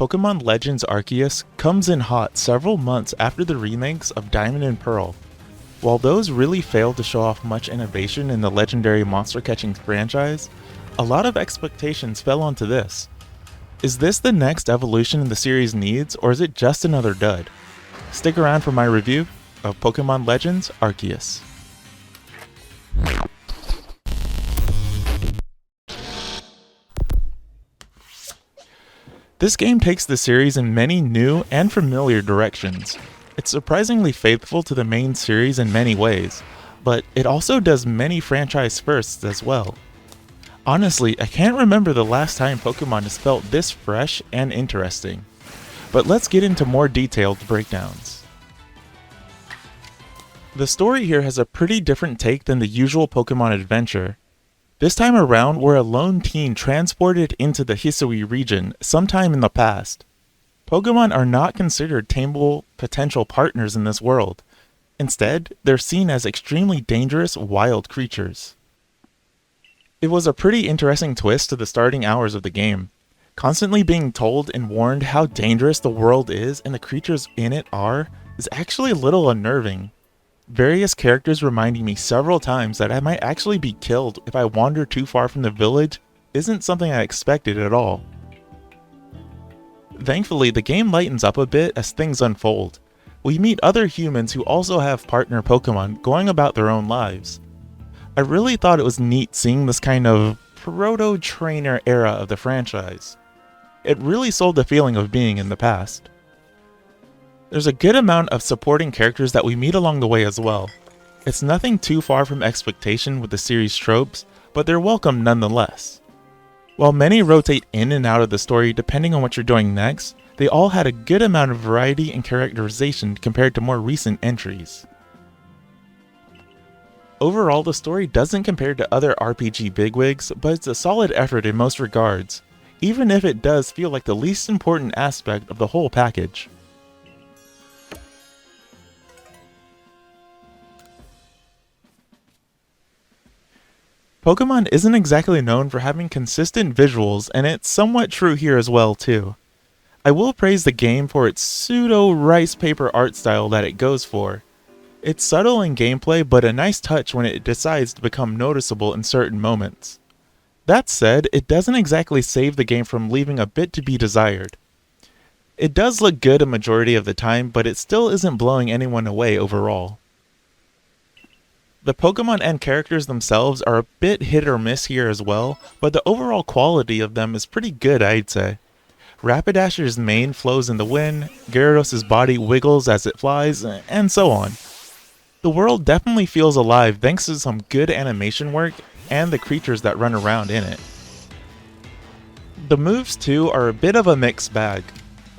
Pokémon Legends Arceus comes in hot several months after the remakes of Diamond and Pearl. While those really failed to show off much innovation in the legendary monster-catching franchise, a lot of expectations fell onto this. Is this the next evolution the series needs, or is it just another dud? Stick around for my review of Pokémon Legends Arceus. This game takes the series in many new and familiar directions. It's surprisingly faithful to the main series in many ways, but it also does many franchise firsts as well. Honestly, I can't remember the last time Pokémon has felt this fresh and interesting. But let's get into more detailed breakdowns. The story here has a pretty different take than the usual Pokémon adventure. This time around, we're a lone teen transported into the Hisui region sometime in the past. Pokémon are not considered tameable potential partners in this world. Instead, they're seen as extremely dangerous, wild creatures. It was a pretty interesting twist to the starting hours of the game. Constantly being told and warned how dangerous the world is and the creatures in it are is actually a little unnerving. Various characters reminding me several times that I might actually be killed if I wander too far from the village isn't something I expected at all. Thankfully, the game lightens up a bit as things unfold. We meet other humans who also have partner Pokémon going about their own lives. I really thought it was neat seeing this kind of proto-trainer era of the franchise. It really sold the feeling of being in the past. There's a good amount of supporting characters that we meet along the way as well. It's nothing too far from expectation with the series tropes, but they're welcome nonetheless. While many rotate in and out of the story depending on what you're doing next, they all had a good amount of variety and characterization compared to more recent entries. Overall, the story doesn't compare to other RPG bigwigs, but it's a solid effort in most regards, even if it does feel like the least important aspect of the whole package. Pokémon isn't exactly known for having consistent visuals, and it's somewhat true here as well too. I will praise the game for its pseudo-rice paper art style that it goes for. It's subtle in gameplay, but a nice touch when it decides to become noticeable in certain moments. That said, it doesn't exactly save the game from leaving a bit to be desired. It does look good a majority of the time, but it still isn't blowing anyone away overall. The Pokémon and characters themselves are a bit hit or miss here as well, but the overall quality of them is pretty good, I'd say. Rapidash's mane flows in the wind, Gyarados' body wiggles as it flies, and so on. The world definitely feels alive thanks to some good animation work and the creatures that run around in it. The moves too are a bit of a mixed bag.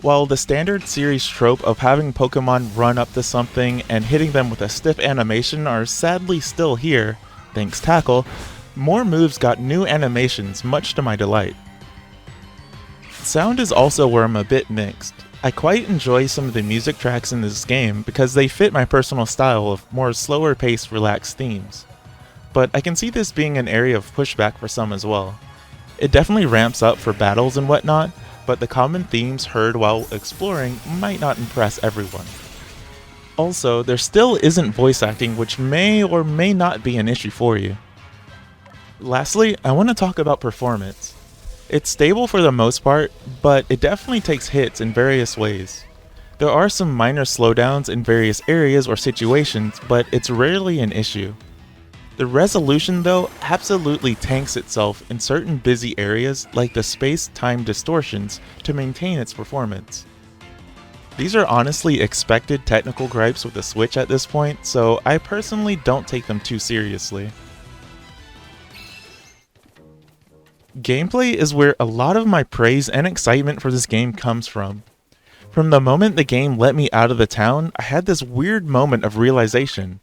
While the standard series trope of having Pokémon run up to something and hitting them with a stiff animation are sadly still here, thanks Tackle, more moves got new animations much to my delight. Sound is also where I'm a bit mixed. I quite enjoy some of the music tracks in this game because they fit my personal style of more slower paced relaxed themes. But I can see this being an area of pushback for some as well. It definitely ramps up for battles and whatnot, but the common themes heard while exploring might not impress everyone. Also, there still isn't voice acting, which may or may not be an issue for you. Lastly, I want to talk about performance. It's stable for the most part, but it definitely takes hits in various ways. There are some minor slowdowns in various areas or situations, but it's rarely an issue. The resolution though absolutely tanks itself in certain busy areas like the space-time distortions to maintain its performance. These are honestly expected technical gripes with the Switch at this point, so I personally don't take them too seriously. Gameplay is where a lot of my praise and excitement for this game comes from. From the moment the game let me out of the town, I had this weird moment of realization.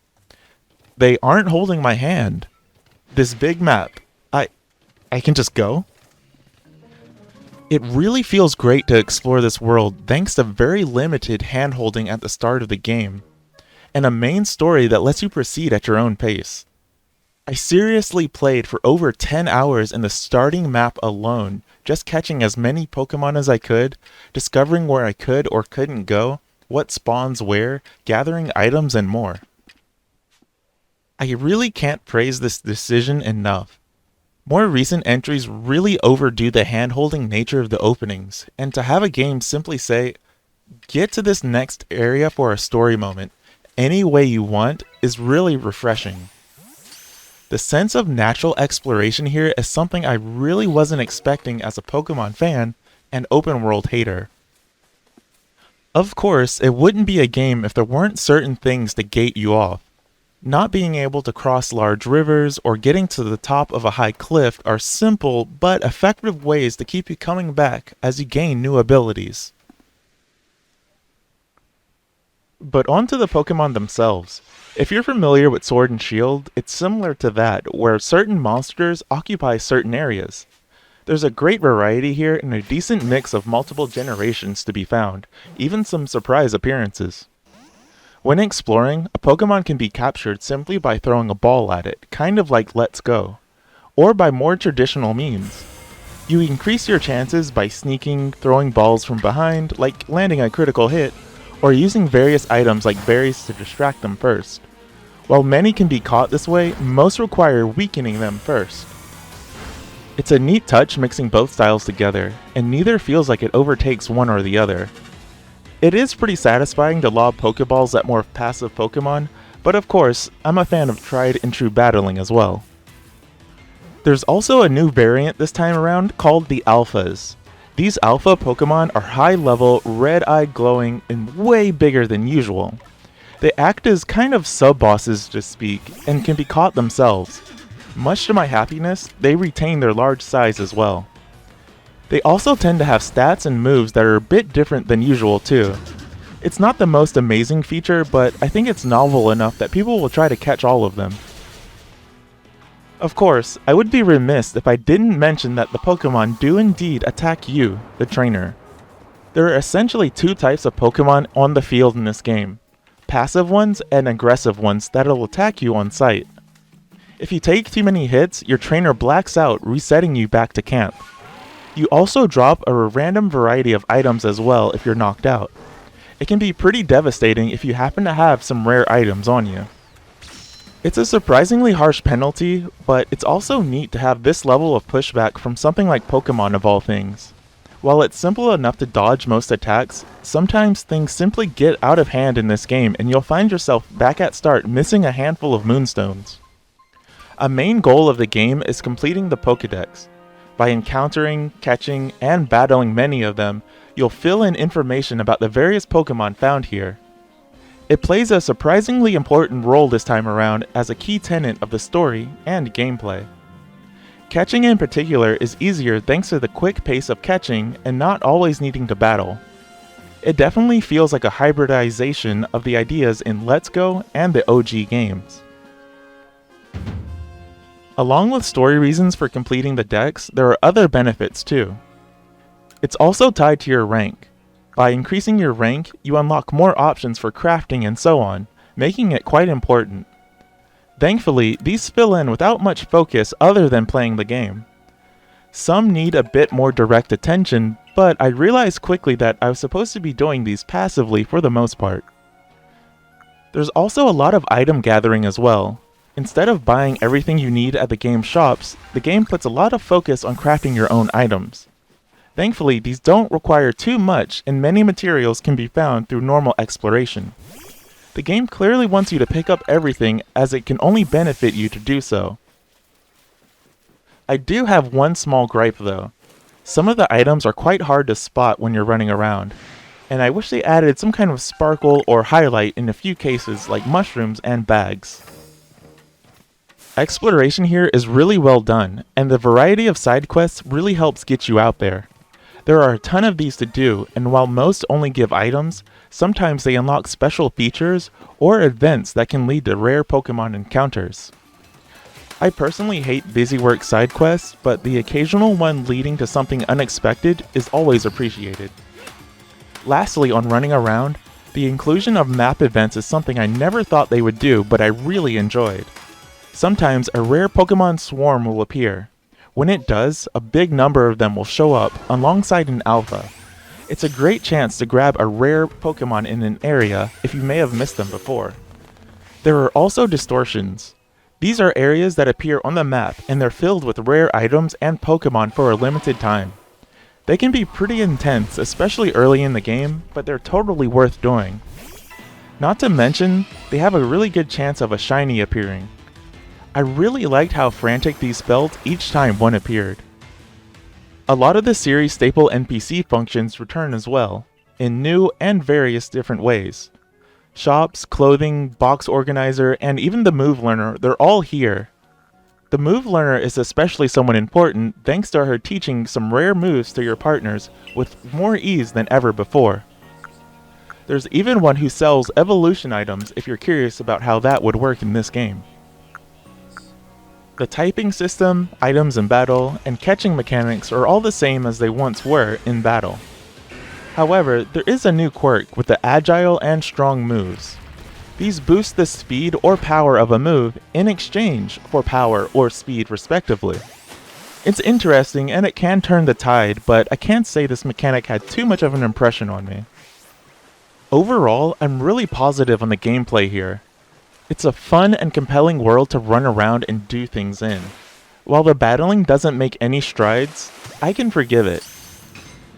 They aren't holding my hand. This big map, I can just go? It really feels great to explore this world thanks to very limited hand-holding at the start of the game, and a main story that lets you proceed at your own pace. I seriously played for over 10 hours in the starting map alone, just catching as many Pokemon as I could, discovering where I could or couldn't go, what spawns where, gathering items, and more. I really can't praise this decision enough. More recent entries really overdo the hand-holding nature of the openings, and to have a game simply say, get to this next area for a story moment, any way you want, is really refreshing. The sense of natural exploration here is something I really wasn't expecting as a Pokemon fan and open world hater. Of course, it wouldn't be a game if there weren't certain things to gate you off. Not being able to cross large rivers or getting to the top of a high cliff are simple but effective ways to keep you coming back as you gain new abilities. But onto the Pokemon themselves. If you're familiar with Sword and Shield, it's similar to that, where certain monsters occupy certain areas. There's a great variety here and a decent mix of multiple generations to be found, even some surprise appearances. When exploring, a Pokemon can be captured simply by throwing a ball at it, kind of like Let's Go, or by more traditional means. You increase your chances by sneaking, throwing balls from behind, like landing a critical hit, or using various items like berries to distract them first. While many can be caught this way, most require weakening them first. It's a neat touch mixing both styles together, and neither feels like it overtakes one or the other. It is pretty satisfying to lob Pokeballs at more passive Pokemon, but of course, I'm a fan of tried and true battling as well. There's also a new variant this time around called the Alphas. These Alpha Pokemon are high-level, red-eyed glowing, and way bigger than usual. They act as kind of sub-bosses to speak, and can be caught themselves. Much to my happiness, they retain their large size as well. They also tend to have stats and moves that are a bit different than usual too. It's not the most amazing feature, but I think it's novel enough that people will try to catch all of them. Of course, I would be remiss if I didn't mention that the Pokemon do indeed attack you, the trainer. There are essentially two types of Pokemon on the field in this game. Passive ones and aggressive ones that'll attack you on sight. If you take too many hits, your trainer blacks out, resetting you back to camp. You also drop a random variety of items as well if you're knocked out. It can be pretty devastating if you happen to have some rare items on you. It's a surprisingly harsh penalty, but it's also neat to have this level of pushback from something like Pokémon of all things. While it's simple enough to dodge most attacks, sometimes things simply get out of hand in this game and you'll find yourself back at start missing a handful of Moonstones. A main goal of the game is completing the Pokédex. By encountering, catching, and battling many of them, you'll fill in information about the various Pokemon found here. It plays a surprisingly important role this time around as a key tenet of the story and gameplay. Catching in particular is easier thanks to the quick pace of catching and not always needing to battle. It definitely feels like a hybridization of the ideas in Let's Go and the OG games. Along with story reasons for completing the dex, there are other benefits too. It's also tied to your rank. By increasing your rank, you unlock more options for crafting and so on, making it quite important. Thankfully, these fill in without much focus other than playing the game. Some need a bit more direct attention, but I realized quickly that I was supposed to be doing these passively for the most part. There's also a lot of item gathering as well. Instead of buying everything you need at the game shops, the game puts a lot of focus on crafting your own items. Thankfully, these don't require too much and many materials can be found through normal exploration. The game clearly wants you to pick up everything as it can only benefit you to do so. I do have one small gripe though. Some of the items are quite hard to spot when you're running around, and I wish they added some kind of sparkle or highlight in a few cases like mushrooms and bags. Exploration here is really well done, and the variety of side quests really helps get you out there. There are a ton of these to do, and while most only give items, sometimes they unlock special features or events that can lead to rare Pokemon encounters. I personally hate busywork side quests, but the occasional one leading to something unexpected is always appreciated. Lastly, on running around, the inclusion of map events is something I never thought they would do, but I really enjoyed. sometimes a rare Pokemon swarm will appear. When it does, a big number of them will show up alongside an alpha. It's a great chance to grab a rare Pokemon in an area if you may have missed them before. There are also distortions. These are areas that appear on the map and they're filled with rare items and Pokemon for a limited time. They can be pretty intense, especially early in the game, but they're totally worth doing. Not to mention, they have a really good chance of a shiny appearing. I really liked how frantic these felt each time one appeared. A lot of the series' staple NPC functions return as well, in new and various different ways. Shops, clothing, box organizer, and even the move learner, they're all here. The move learner is especially someone important thanks to her teaching some rare moves to your partners with more ease than ever before. There's even one who sells evolution items if you're curious about how that would work in this game. The typing system, items in battle, and catching mechanics are all the same as they once were in battle. However, there is a new quirk with the agile and strong moves. These boost the speed or power of a move in exchange for power or speed respectively. It's interesting and it can turn the tide, but I can't say this mechanic had too much of an impression on me. Overall, I'm really positive on the gameplay here. It's a fun and compelling world to run around and do things in. While the battling doesn't make any strides, I can forgive it.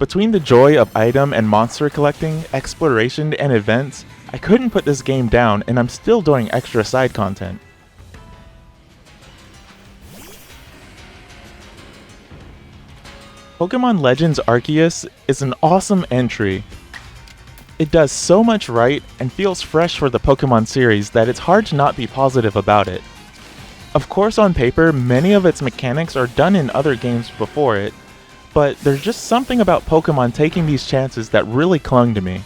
Between the joy of item and monster collecting, exploration, and events, I couldn't put this game down and I'm still doing extra side content. Pokemon Legends Arceus is an awesome entry. It does so much right and feels fresh for the Pokemon series that it's hard to not be positive about it. Of course, on paper, many of its mechanics are done in other games before it, but there's just something about Pokemon taking these chances that really clung to me.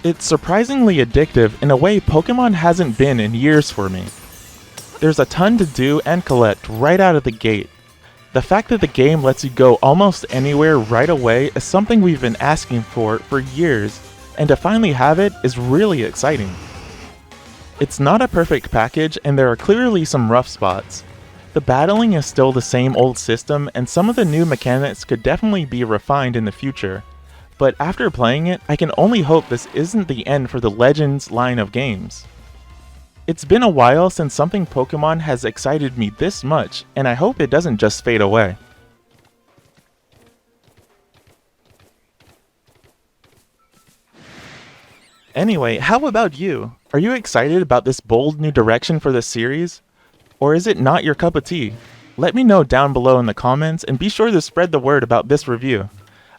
It's surprisingly addictive in a way Pokemon hasn't been in years for me. There's a ton to do and collect right out of the gate. The fact that the game lets you go almost anywhere right away is something we've been asking for years, and to finally have it is really exciting. It's not a perfect package and there are clearly some rough spots. The battling is still the same old system and some of the new mechanics could definitely be refined in the future, but after playing it, I can only hope this isn't the end for the Legends line of games. It's been a while since something Pokemon has excited me this much, and I hope it doesn't just fade away. Anyway, how about you? Are you excited about this bold new direction for this series? Or is it not your cup of tea? Let me know down below in the comments and be sure to spread the word about this review.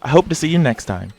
I hope to see you next time.